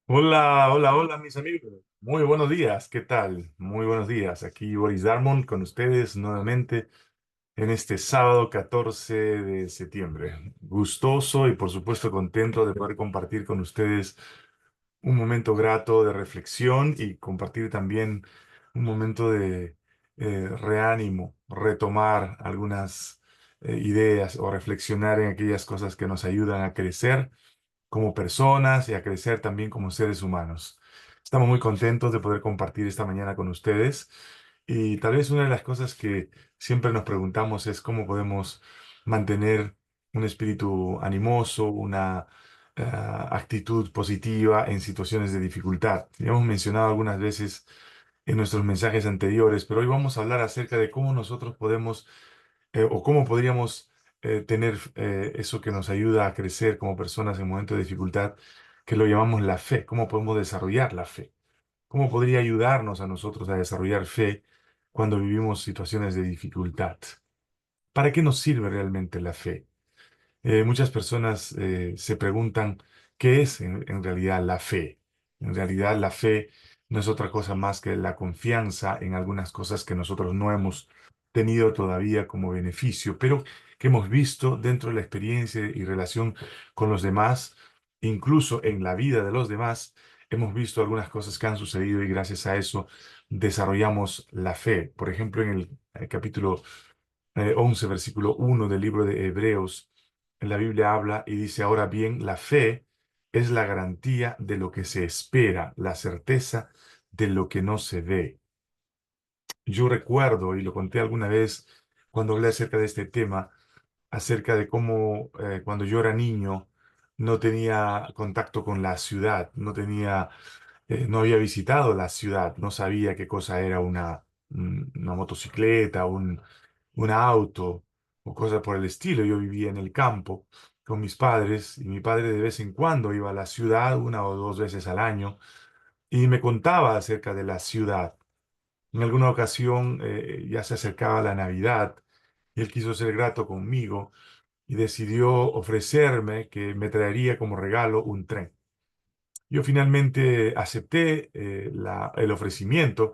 Hola, hola, hola, mis amigos. Muy buenos días, ¿qué tal? Muy buenos días. Aquí Boris Darmon con ustedes nuevamente en este sábado 14 de septiembre. Gustoso y por supuesto contento de poder compartir con ustedes un momento grato de reflexión y compartir también un momento de reánimo, retomar algunas ideas o reflexionar en aquellas cosas que nos ayudan a crecer como personas y a crecer también como seres humanos. Estamos muy contentos de poder compartir esta mañana con ustedes y tal vez una de las cosas que siempre nos preguntamos es cómo podemos mantener un espíritu animoso, una actitud positiva en situaciones de dificultad. Ya hemos mencionado algunas veces en nuestros mensajes anteriores, pero hoy vamos a hablar acerca de cómo nosotros podemos o cómo podríamos tener eso que nos ayuda a crecer como personas en momentos de dificultad, que lo llamamos la fe. ¿Cómo podemos desarrollar la fe? ¿Cómo podría ayudarnos a nosotros a desarrollar fe cuando vivimos situaciones de dificultad? ¿Para qué nos sirve realmente la fe? Muchas personas se preguntan qué es en realidad la fe. En realidad la fe no es otra cosa más que la confianza en algunas cosas que nosotros no hemos tenido todavía como beneficio, pero que hemos visto dentro de la experiencia y relación con los demás, incluso en la vida de los demás, hemos visto algunas cosas que han sucedido y gracias a eso desarrollamos la fe. Por ejemplo, en el capítulo 11, versículo 1 del libro de Hebreos, en la Biblia habla y dice, ahora bien, la fe es la garantía de lo que se espera, la certeza de lo que no se ve. Yo recuerdo, y lo conté alguna vez cuando hablé acerca de este tema, acerca de cómo cuando yo era niño no tenía contacto con la ciudad, no había visitado la ciudad, no sabía qué cosa era una motocicleta, un auto o cosas por el estilo. Yo vivía en el campo con mis padres y mi padre de vez en cuando iba a la ciudad una o dos veces al año y me contaba acerca de la ciudad. En alguna ocasión ya se acercaba la Navidad y él quiso ser grato conmigo y decidió ofrecerme que me traería como regalo un tren. Yo finalmente acepté el ofrecimiento,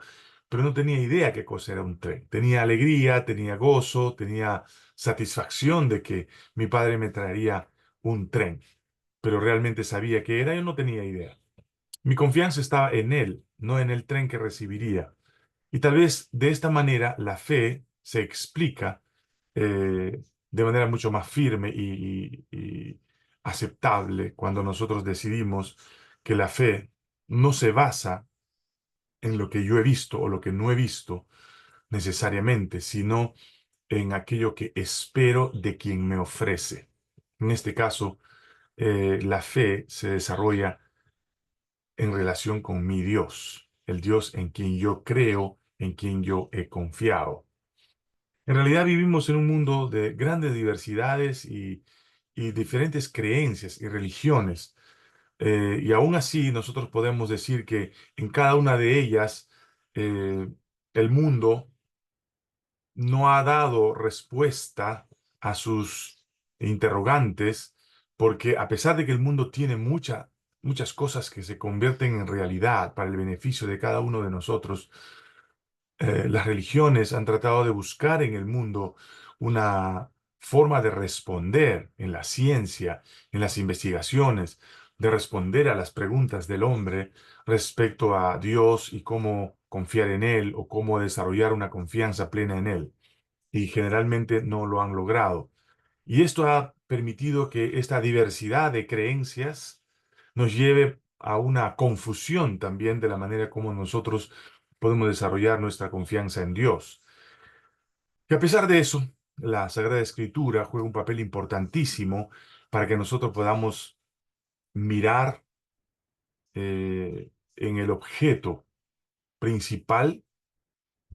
pero no tenía idea qué cosa era un tren. Tenía alegría, tenía gozo, tenía satisfacción de que mi padre me traería un tren, pero realmente sabía qué era, yo no tenía idea. Mi confianza estaba en él, no en el tren que recibiría. Y tal vez de esta manera la fe se explica de manera mucho más firme y aceptable cuando nosotros decidimos que la fe no se basa en lo que yo he visto o lo que no he visto necesariamente, sino en aquello que espero de quien me ofrece. En este caso, la fe se desarrolla en relación con mi Dios, el Dios en quien yo creo, en quien yo he confiado. En realidad vivimos en un mundo de grandes diversidades y diferentes creencias y religiones. Y aún así nosotros podemos decir que en cada una de ellas eh, el mundo no ha dado respuesta a sus interrogantes, porque a pesar de que el mundo tiene muchas cosas que se convierten en realidad para el beneficio de cada uno de nosotros, las religiones han tratado de buscar en el mundo una forma de responder en la ciencia, en las investigaciones, de responder a las preguntas del hombre respecto a Dios y cómo confiar en Él o cómo desarrollar una confianza plena en Él. Y generalmente no lo han logrado. Y esto ha permitido que esta diversidad de creencias nos lleve a una confusión también de la manera como nosotros podemos desarrollar nuestra confianza en Dios. Que a pesar de eso, la Sagrada Escritura juega un papel importantísimo para que nosotros podamos mirar en el objeto principal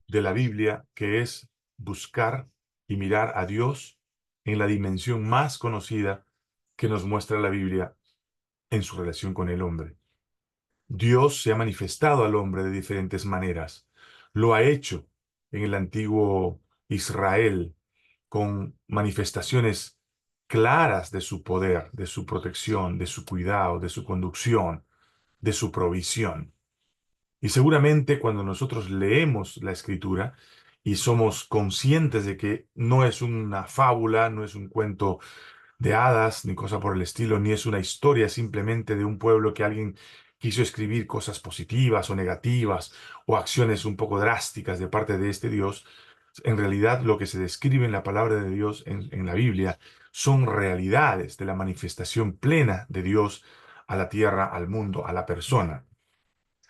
de la Biblia, que es buscar y mirar a Dios en la dimensión más conocida que nos muestra la Biblia en su relación con el hombre. Dios se ha manifestado al hombre de diferentes maneras. Lo ha hecho en el antiguo Israel con manifestaciones claras de su poder, de su protección, de su cuidado, de su conducción, de su provisión. Y seguramente cuando nosotros leemos la Escritura y somos conscientes de que no es una fábula, no es un cuento de hadas, ni cosa por el estilo, ni es una historia simplemente de un pueblo que alguien quiso escribir cosas positivas o negativas o acciones un poco drásticas de parte de este Dios. En realidad, lo que se describe en la palabra de Dios en la Biblia son realidades de la manifestación plena de Dios a la tierra, al mundo, a la persona.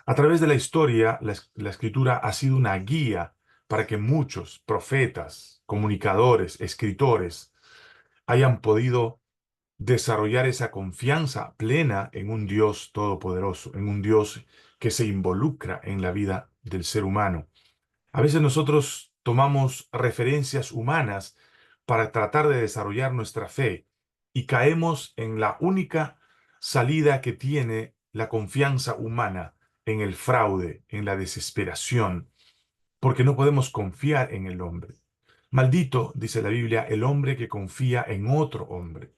A través de la historia, la escritura ha sido una guía para que muchos profetas, comunicadores, escritores hayan podido desarrollar esa confianza plena en un Dios todopoderoso, en un Dios que se involucra en la vida del ser humano. A veces nosotros tomamos referencias humanas para tratar de desarrollar nuestra fe y caemos en la única salida que tiene la confianza humana, en el fraude, en la desesperación, porque no podemos confiar en el hombre. Maldito, dice la Biblia, el hombre que confía en otro hombre.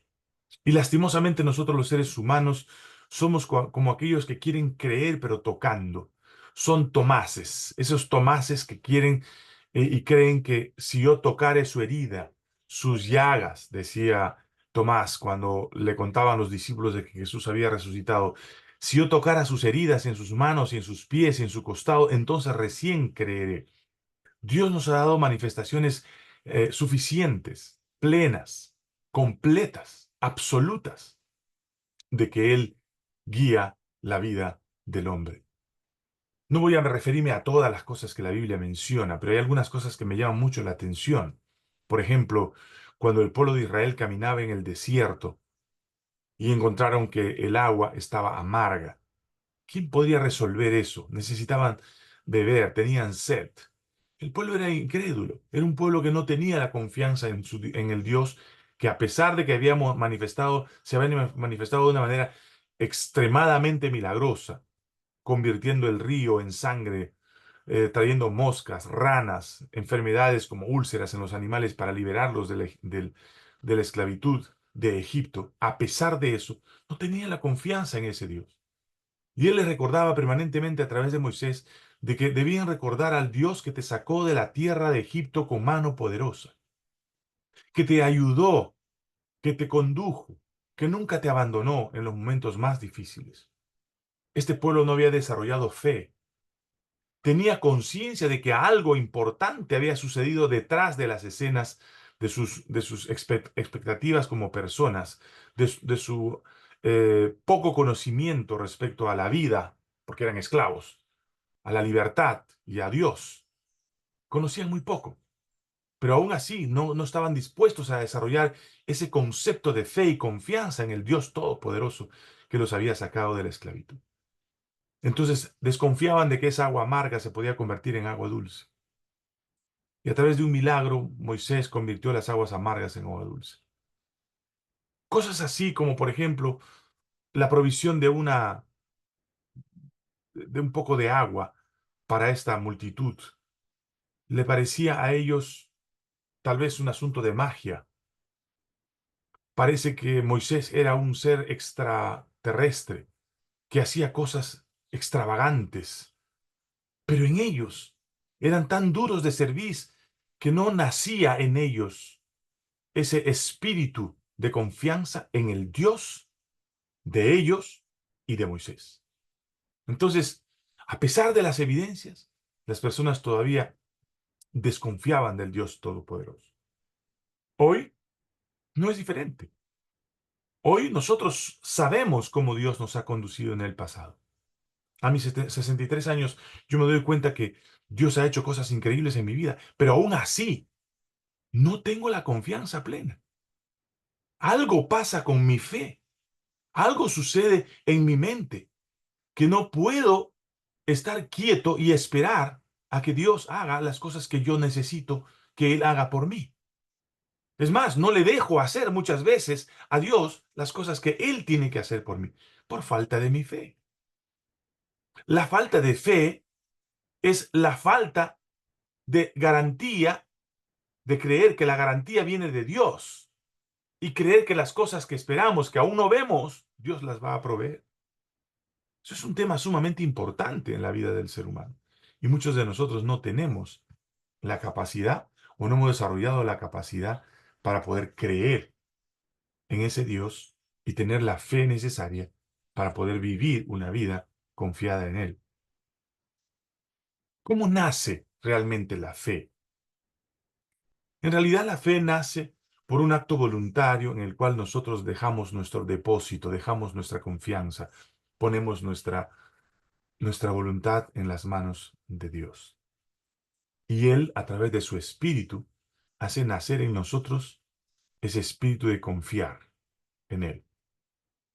Y lastimosamente nosotros los seres humanos somos como aquellos que quieren creer pero tocando. Son Tomases, esos Tomases que quieren y creen que si yo tocare su herida, sus llagas, decía Tomás cuando le contaban a los discípulos de que Jesús había resucitado, si yo tocara sus heridas en sus manos y en sus pies y en su costado, entonces recién creeré. Dios nos ha dado manifestaciones suficientes, plenas, completas, absolutas, de que Él guía la vida del hombre. No voy a referirme a todas las cosas que la Biblia menciona, pero hay algunas cosas que me llaman mucho la atención. Por ejemplo, cuando el pueblo de Israel caminaba en el desierto y encontraron que el agua estaba amarga. ¿Quién podría resolver eso? Necesitaban beber, tenían sed. El pueblo era incrédulo, era un pueblo que no tenía la confianza en el Dios que a pesar de que habíamos manifestado, se había manifestado de una manera extremadamente milagrosa, convirtiendo el río en sangre, trayendo moscas, ranas, enfermedades como úlceras en los animales para liberarlos de la esclavitud de Egipto. A pesar de eso, no tenían la confianza en ese Dios. Y él les recordaba permanentemente a través de Moisés de que debían recordar al Dios que te sacó de la tierra de Egipto con mano poderosa, que te ayudó, que te condujo, que nunca te abandonó en los momentos más difíciles. Este pueblo no había desarrollado fe, tenía conciencia de que algo importante había sucedido detrás de las escenas de sus expectativas como personas, de su poco conocimiento respecto a la vida, porque eran esclavos, a la libertad y a Dios. Conocían muy poco, pero aún así no estaban dispuestos a desarrollar ese concepto de fe y confianza en el Dios Todopoderoso que los había sacado de la esclavitud. Entonces desconfiaban de que esa agua amarga se podía convertir en agua dulce. Y a través de un milagro, Moisés convirtió las aguas amargas en agua dulce. Cosas así como, por ejemplo, la provisión de un poco de agua para esta multitud. Le parecía a ellos tal vez un asunto de magia. Parece que Moisés era un ser extraterrestre que hacía cosas extravagantes, pero en ellos eran tan duros de cerviz que no nacía en ellos ese espíritu de confianza en el Dios de ellos y de Moisés. Entonces, a pesar de las evidencias, las personas todavía desconfiaban del Dios Todopoderoso. Hoy no es diferente. Hoy nosotros sabemos cómo Dios nos ha conducido en el pasado. A mis 63 años, yo me doy cuenta que Dios ha hecho cosas increíbles en mi vida, pero aún así, no tengo la confianza plena. Algo pasa con mi fe, algo sucede en mi mente, que no puedo estar quieto y esperar a que Dios haga las cosas que yo necesito que Él haga por mí. Es más, no le dejo hacer muchas veces a Dios las cosas que Él tiene que hacer por mí, por falta de mi fe. La falta de fe es la falta de garantía, de creer que la garantía viene de Dios y creer que las cosas que esperamos, que aún no vemos, Dios las va a proveer. Eso es un tema sumamente importante en la vida del ser humano. Y muchos de nosotros no tenemos la capacidad o no hemos desarrollado la capacidad para poder creer en ese Dios y tener la fe necesaria para poder vivir una vida confiada en Él. ¿Cómo nace realmente la fe? En realidad la fe nace por un acto voluntario en el cual nosotros dejamos nuestro depósito, dejamos nuestra confianza, ponemos nuestra voluntad en las manos de Dios. Y Él, a través de su Espíritu, hace nacer en nosotros ese espíritu de confiar en Él.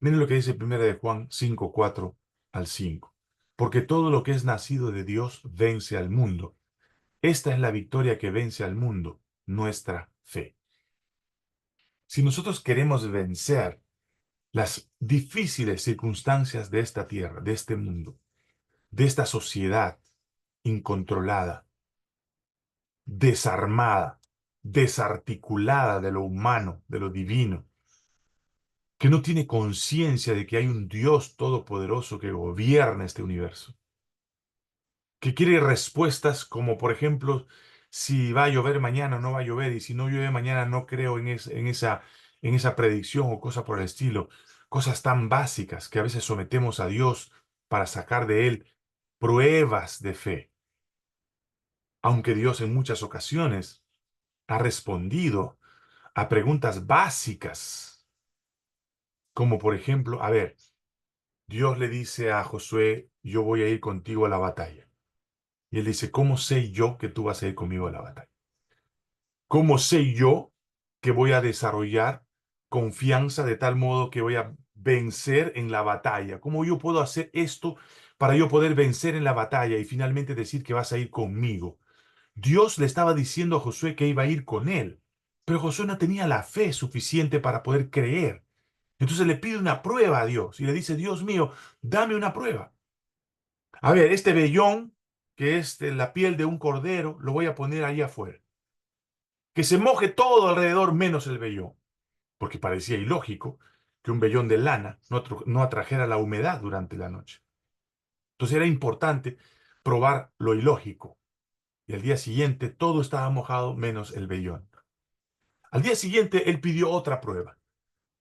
Miren lo que dice 1 de Juan 5, 4 al 5. Porque todo lo que es nacido de Dios vence al mundo. Esta es la victoria que vence al mundo, nuestra fe. Si nosotros queremos vencer las difíciles circunstancias de esta tierra, de este mundo, de esta sociedad incontrolada, desarmada, desarticulada de lo humano, de lo divino, que no tiene conciencia de que hay un Dios todopoderoso que gobierna este universo, que quiere respuestas como, por ejemplo, si va a llover mañana o no va a llover, y si no llueve mañana no creo en esa predicción o cosa por el estilo. Cosas tan básicas que a veces sometemos a Dios para sacar de Él pruebas de fe, aunque Dios en muchas ocasiones ha respondido a preguntas básicas, como por ejemplo, a ver, Dios le dice a Josué, yo voy a ir contigo a la batalla. Y él dice, ¿cómo sé yo que tú vas a ir conmigo a la batalla? ¿Cómo sé yo que voy a desarrollar confianza de tal modo que voy a vencer en la batalla? ¿Cómo yo puedo hacer esto para yo poder vencer en la batalla y finalmente decir que vas a ir conmigo? Dios le estaba diciendo a Josué que iba a ir con él, pero Josué no tenía la fe suficiente para poder creer. Entonces le pide una prueba a Dios y le dice, Dios mío, dame una prueba. A ver, este vellón, que es de la piel de un cordero, lo voy a poner ahí afuera. Que se moje todo alrededor menos el vellón, porque parecía ilógico que un vellón de lana no atrajera la humedad durante la noche. Entonces era importante probar lo ilógico. Y al día siguiente todo estaba mojado menos el vellón. Al día siguiente él pidió otra prueba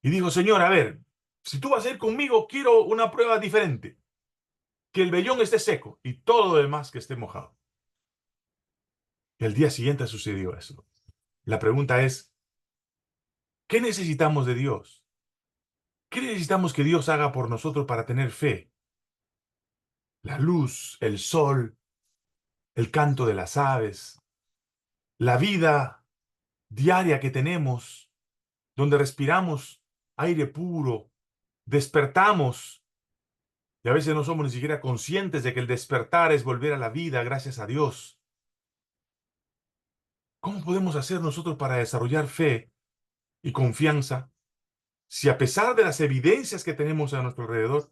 y dijo, Señor, a ver, si tú vas a ir conmigo, quiero una prueba diferente. Que el vellón esté seco y todo lo demás que esté mojado. Y al día siguiente sucedió eso. La pregunta es, ¿qué necesitamos de Dios? ¿Qué necesitamos que Dios haga por nosotros para tener fe? La luz, el sol, el canto de las aves, la vida diaria que tenemos, donde respiramos aire puro, despertamos y a veces no somos ni siquiera conscientes de que el despertar es volver a la vida, gracias a Dios. ¿Cómo podemos hacer nosotros para desarrollar fe y confianza si a pesar de las evidencias que tenemos a nuestro alrededor,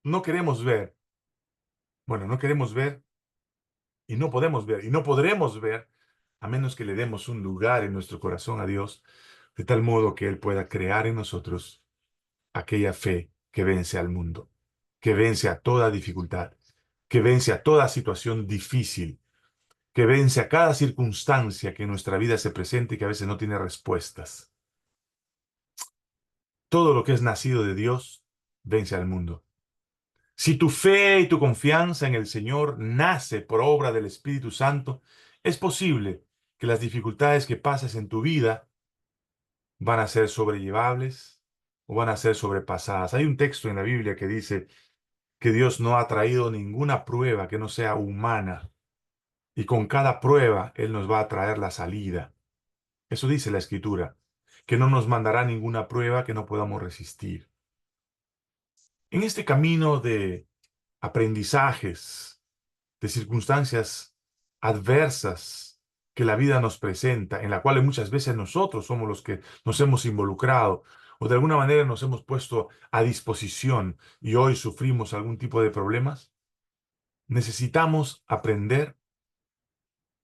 no queremos ver? Bueno, no queremos ver y no podemos ver y no podremos ver a menos que le demos un lugar en nuestro corazón a Dios, de tal modo que Él pueda crear en nosotros aquella fe que vence al mundo, que vence a toda dificultad, que vence a toda situación difícil, que vence a cada circunstancia que en nuestra vida se presente y que a veces no tiene respuestas. Todo lo que es nacido de Dios vence al mundo. Si tu fe y tu confianza en el Señor nace por obra del Espíritu Santo, es posible que las dificultades que pases en tu vida van a ser sobrellevables o van a ser sobrepasadas. Hay un texto en la Biblia que dice que Dios no ha traído ninguna prueba que no sea humana y con cada prueba Él nos va a traer la salida. Eso dice la Escritura, que no nos mandará ninguna prueba que no podamos resistir. En este camino de aprendizajes, de circunstancias adversas que la vida nos presenta, en la cual muchas veces nosotros somos los que nos hemos involucrado o de alguna manera nos hemos puesto a disposición y hoy sufrimos algún tipo de problemas, necesitamos aprender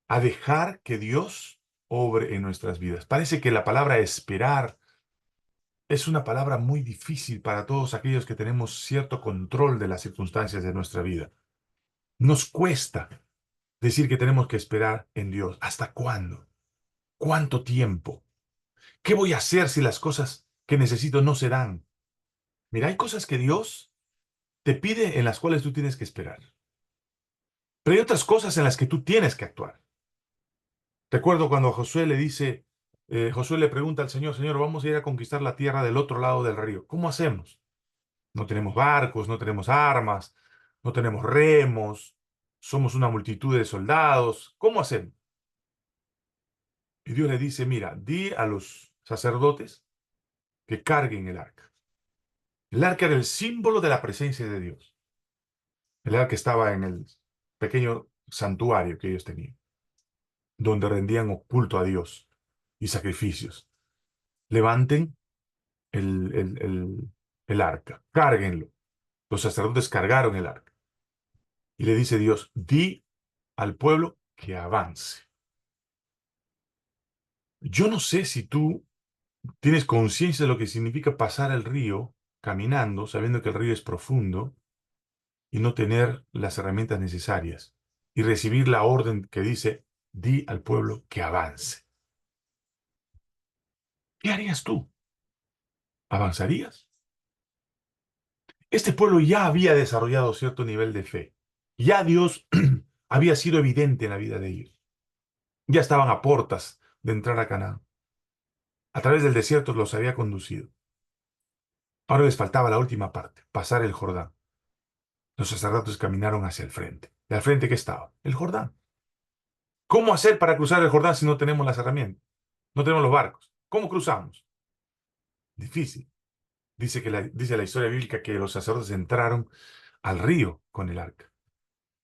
a dejar que Dios obre en nuestras vidas. Parece que la palabra esperar es una palabra muy difícil para todos aquellos que tenemos cierto control de las circunstancias de nuestra vida. Nos cuesta decir que tenemos que esperar en Dios. ¿Hasta cuándo? ¿Cuánto tiempo? ¿Qué voy a hacer si las cosas que necesito no se dan? Mira, hay cosas que Dios te pide en las cuales tú tienes que esperar. Pero hay otras cosas en las que tú tienes que actuar. Recuerdo cuando Josué le dice, Josué le pregunta al Señor, Señor, vamos a ir a conquistar la tierra del otro lado del río. ¿Cómo hacemos? No tenemos barcos, no tenemos armas, no tenemos remos, somos una multitud de soldados. ¿Cómo hacemos? Y Dios le dice, mira, di a los sacerdotes que carguen el arca. El arca era el símbolo de la presencia de Dios. El arca estaba en el pequeño santuario que ellos tenían, donde rendían culto a Dios y sacrificios. Levanten el arca, cárguenlo. Los sacerdotes cargaron el arca. Y le dice Dios, di al pueblo que avance. Yo no sé si tú tienes conciencia de lo que significa pasar el río caminando, sabiendo que el río es profundo y no tener las herramientas necesarias y recibir la orden que dice, di al pueblo que avance. ¿Qué harías tú? ¿Avanzarías? Este pueblo ya había desarrollado cierto nivel de fe. Ya Dios había sido evidente en la vida de ellos. Ya estaban a puertas de entrar a Canaán. A través del desierto los había conducido. Ahora les faltaba la última parte, pasar el Jordán. Los sacerdotes caminaron hacia el frente. ¿Y al frente qué estaba? El Jordán. ¿Cómo hacer para cruzar el Jordán si no tenemos las herramientas? No tenemos los barcos. ¿Cómo cruzamos? Difícil. Dice la historia bíblica que los sacerdotes entraron al río con el arca.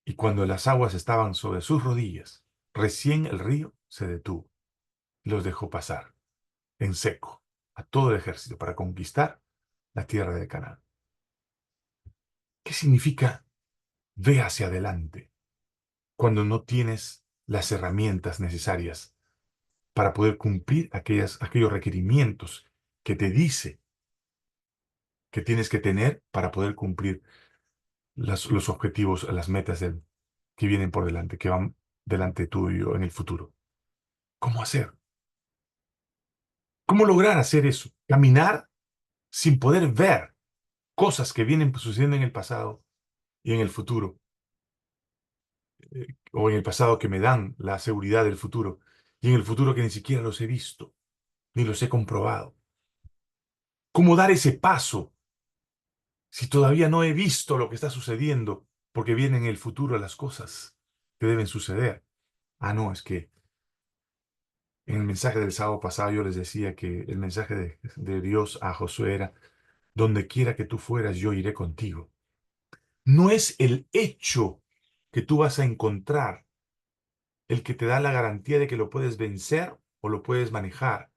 Y cuando las aguas estaban sobre sus rodillas, recién el río se detuvo y los dejó pasar en seco a todo el ejército para conquistar la tierra de Canaán. ¿Qué significa ve hacia adelante cuando no tienes las herramientas necesarias para poder cumplir aquellos requerimientos que te dice que tienes que tener para poder cumplir los objetivos, las metas que vienen por delante, que van delante tuyo en el futuro? ¿Cómo hacer? ¿Cómo lograr hacer eso? Caminar sin poder ver cosas que vienen sucediendo en el pasado y en el futuro, o en el pasado que me dan la seguridad del futuro, y en el futuro que ni siquiera los he visto, ni los he comprobado. ¿Cómo dar ese paso si todavía no he visto lo que está sucediendo? Porque vienen en el futuro las cosas que deben suceder. Ah, no, es que en el mensaje del sábado pasado yo les decía que el mensaje de Dios a Josué era, donde quiera que tú fueras, yo iré contigo. No es el hecho que tú vas a encontrar el que te da la garantía de que lo puedes vencer o lo puedes manejar,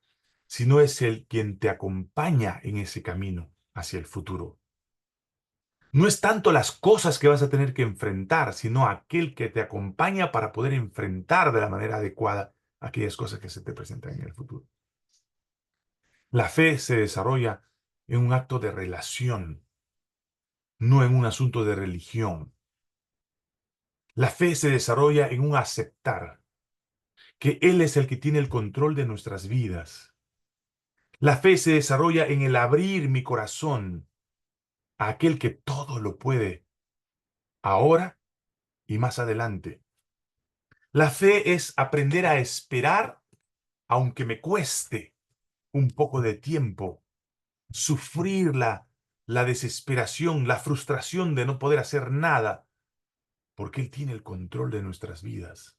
sino es el quien te acompaña en ese camino hacia el futuro. No es tanto las cosas que vas a tener que enfrentar, sino aquel que te acompaña para poder enfrentar de la manera adecuada aquellas cosas que se te presentan en el futuro. La fe se desarrolla en un acto de relación, no en un asunto de religión. La fe se desarrolla en un aceptar que Él es el que tiene el control de nuestras vidas. La fe se desarrolla en el abrir mi corazón a aquel que todo lo puede, ahora y más adelante. La fe es aprender a esperar, aunque me cueste un poco de tiempo, sufrir la desesperación, la frustración de no poder hacer nada, porque Él tiene el control de nuestras vidas.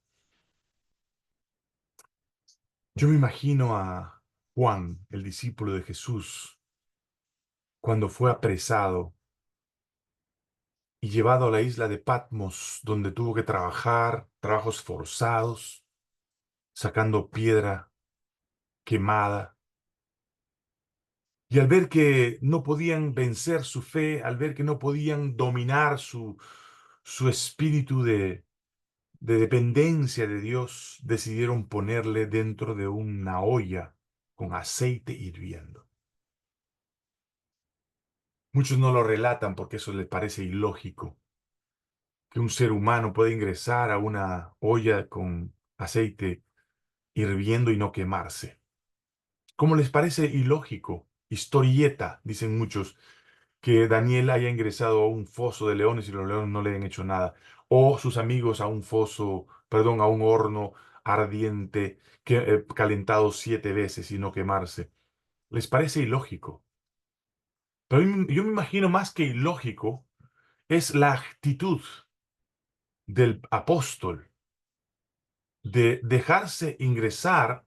Yo me imagino a Juan, el discípulo de Jesús, cuando fue apresado y llevado a la isla de Patmos, donde tuvo que trabajar, trabajos forzados, sacando piedra quemada. Y al ver que no podían vencer su fe, al ver que no podían dominar su espíritu de dependencia de Dios, decidieron ponerle dentro de una olla con aceite hirviendo. Muchos no lo relatan porque eso les parece ilógico, que un ser humano pueda ingresar a una olla con aceite hirviendo y no quemarse. ¿Cómo les parece ilógico? Historieta, dicen muchos, que Daniel haya ingresado a un foso de leones y los leones no le han hecho nada. O sus amigos a un foso, perdón, a un horno ardiente calentado 7 veces y no quemarse. Les parece ilógico. Pero yo me imagino más que ilógico es la actitud del apóstol de dejarse ingresar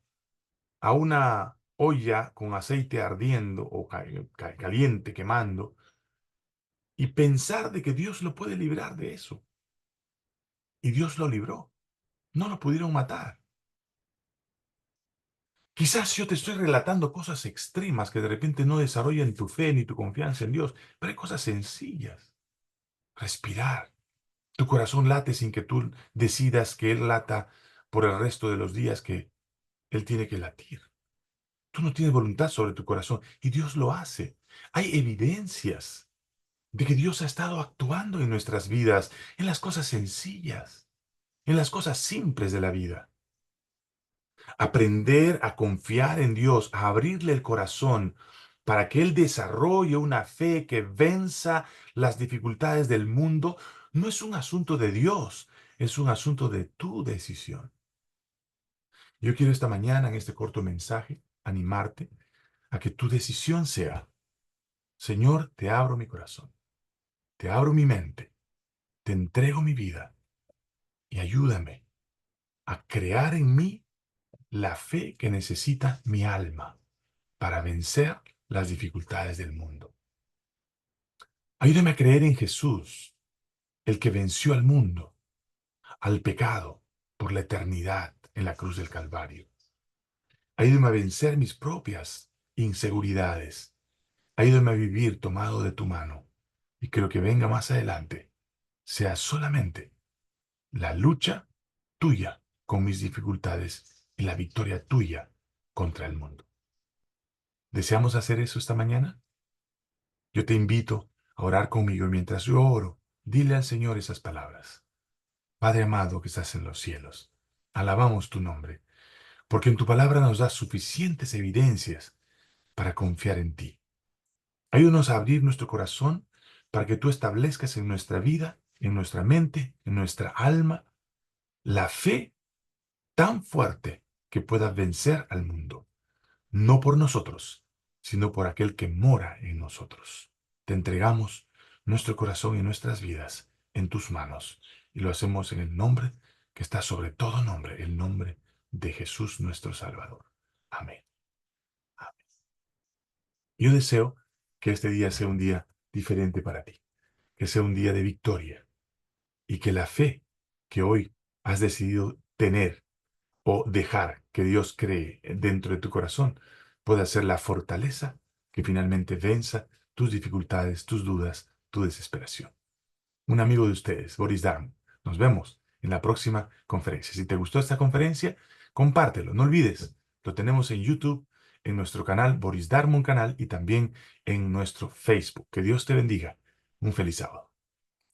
a una olla con aceite ardiendo o caliente, quemando, y pensar de que Dios lo puede librar de eso. Y Dios lo libró. No lo pudieron matar. Quizás yo te estoy relatando cosas extremas que de repente no desarrollan tu fe ni tu confianza en Dios, pero hay cosas sencillas. Respirar. Tu corazón late sin que tú decidas que Él lata por el resto de los días que Él tiene que latir. Tú no tienes voluntad sobre tu corazón y Dios lo hace. Hay evidencias de que Dios ha estado actuando en nuestras vidas, en las cosas sencillas, en las cosas simples de la vida. Aprender a confiar en Dios, a abrirle el corazón para que Él desarrolle una fe que venza las dificultades del mundo, no es un asunto de Dios, es un asunto de tu decisión. Yo quiero esta mañana, en este corto mensaje, animarte a que tu decisión sea: Señor, te abro mi corazón, te abro mi mente, te entrego mi vida y ayúdame a crear en mí la fe que necesita mi alma para vencer las dificultades del mundo. Ayúdame a creer en Jesús, el que venció al mundo, al pecado, por la eternidad en la cruz del Calvario. Ayúdame a vencer mis propias inseguridades. Ayúdame a vivir tomado de tu mano y que lo que venga más adelante sea solamente la lucha tuya con mis dificultades y la victoria tuya contra el mundo. ¿Deseamos hacer eso esta mañana? Yo te invito a orar conmigo y mientras yo oro, dile al Señor esas palabras. Padre amado que estás en los cielos, alabamos tu nombre, porque en tu palabra nos das suficientes evidencias para confiar en ti. Ayúdanos a abrir nuestro corazón para que tú establezcas en nuestra vida, en nuestra mente, en nuestra alma, la fe tan fuerte que pueda vencer al mundo, no por nosotros, sino por aquel que mora en nosotros. Te entregamos nuestro corazón y nuestras vidas en tus manos y lo hacemos en el nombre que está sobre todo nombre, el nombre de Jesús nuestro Salvador. Amén. Amén. Yo deseo que este día sea un día diferente para ti, que sea un día de victoria y que la fe que hoy has decidido tener o dejar que Dios cree dentro de tu corazón pueda ser la fortaleza que finalmente venza tus dificultades, tus dudas, tu desesperación. Un amigo de ustedes, Boris Darm. Nos vemos en la próxima conferencia. Si te gustó esta conferencia, compártelo. No olvides, lo tenemos en YouTube, en nuestro canal Boris Darmon canal y también en nuestro Facebook. Que Dios te bendiga. Un feliz sábado.